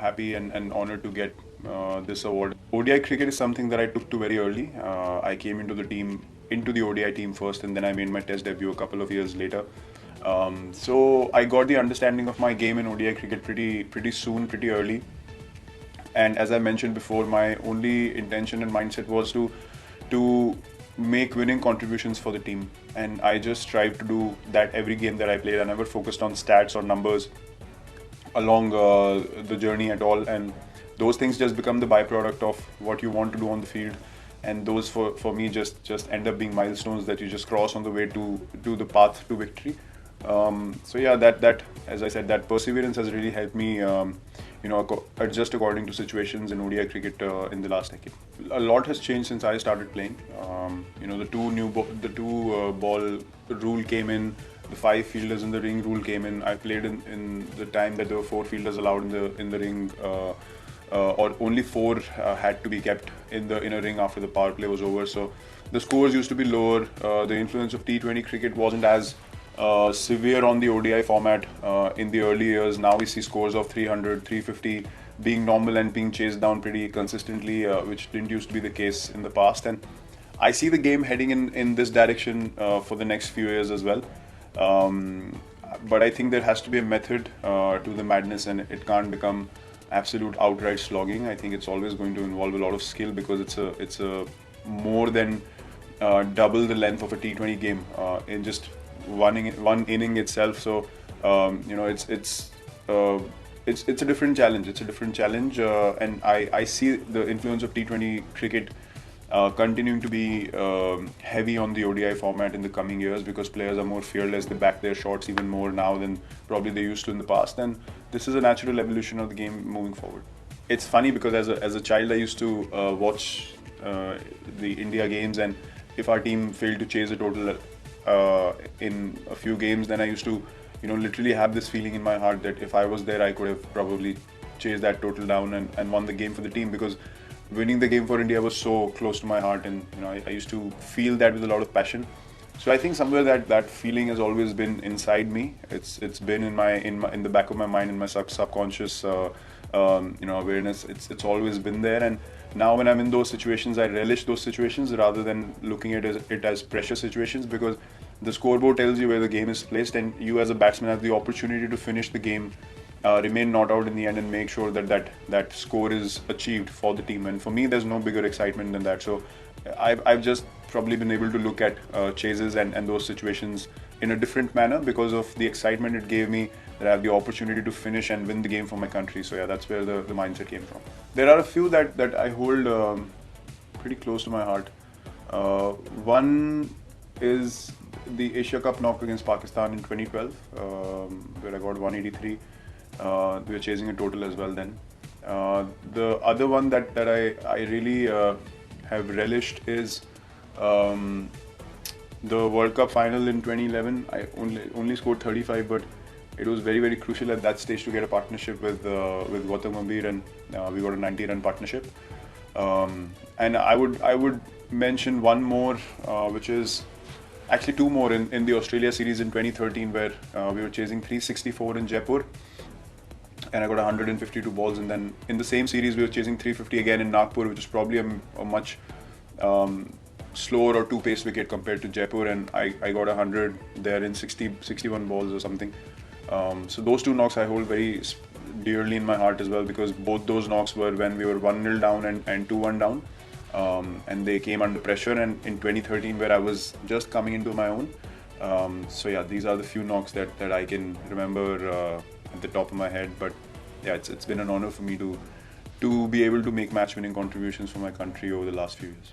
happy and honored to get this award. ODI cricket is something that I took to very early. I came into the ODI team first, and then I made my Test debut a couple of years later. So I got the understanding of my game in ODI cricket pretty soon, pretty early. And as I mentioned before, my only intention and mindset was to make winning contributions for the team, and I just strive to do that every game that I played. I never focused on stats or numbers along the journey at all, and those things just become the byproduct of what you want to do on the field, and those for me just end up being milestones that you just cross on the way to the path to victory. So yeah, that as I said, that perseverance has really helped me, adjust according to situations in ODI cricket in the last decade. A lot has changed since I started playing. The two ball rule came in. The 5 fielders in the ring rule came in. I played in the time that there were 4 fielders allowed in the ring, or only 4 had to be kept in a ring after the power play was over. So the scores used to be lower. The influence of T20 cricket wasn't as severe on the ODI format in the early years. Now we see scores of 300, 350 being normal and being chased down pretty consistently, which didn't used to be the case in the past. And I see the game heading in this direction for the next few years as well. But I think there has to be a method to the madness, and it can't become absolute outright slogging. I think it's always going to involve a lot of skill, because it's a more than double the length of a T20 game in just one inning itself. So it's a different challenge. It's a different challenge, and I see the influence of T20 cricket continuing to be heavy on the ODI format in the coming years, because players are more fearless. They back their shots even more now than probably they used to in the past, and this is a natural evolution of the game moving forward. It's funny because as a child I used to watch the India games, and if our team failed to chase a total in a few games, then I used to literally have this feeling in my heart that if I was there, I could have probably chased that total down and won the game for the team, because winning the game for India was so close to my heart, and I used to feel that with a lot of passion. So I think somewhere that feeling has always been inside me. It's been in the back of my mind, in my subconscious awareness. It's always been there, and now when I'm in those situations, I relish those situations rather than looking at it as pressure situations, because the scoreboard tells you where the game is placed, and you as a batsman have the opportunity to finish the game, remain not out in the end, and make sure that score is achieved for the team. And for me, there's no bigger excitement than that. So I've just probably been able to look at chases and those situations in a different manner because of the excitement it gave me, that I have the opportunity to finish and win the game for my country. So yeah, that's where the mindset came from. There are a few that I hold pretty close to my heart. One is the Asia Cup knock against Pakistan in 2012, where I got 183. We were chasing a total as well then. The other one that I really have relished is the World Cup final in 2011. I only scored 35, but it was very, very crucial at that stage to get a partnership with Gautam Gambhir, and we got a 90-run partnership. And I would mention one more, which is actually two more in the Australia series in 2013, where we were chasing 364 in Jaipur, and I got 152 balls. And then in the same series, we were chasing 350 again in Nagpur, which is probably a much slower or two-pace wicket compared to Jaipur, and I got 100 there in 61 balls or something. So those two knocks I hold very dearly in my heart as well, because both those knocks were when we were 1-0 down and 2-1 down, and they came under pressure, and in 2013 where I was just coming into my own. So yeah, these are the few knocks that I can remember at the top of my head. But yeah, it's been an honor for me to be able to make match-winning contributions for my country over the last few years.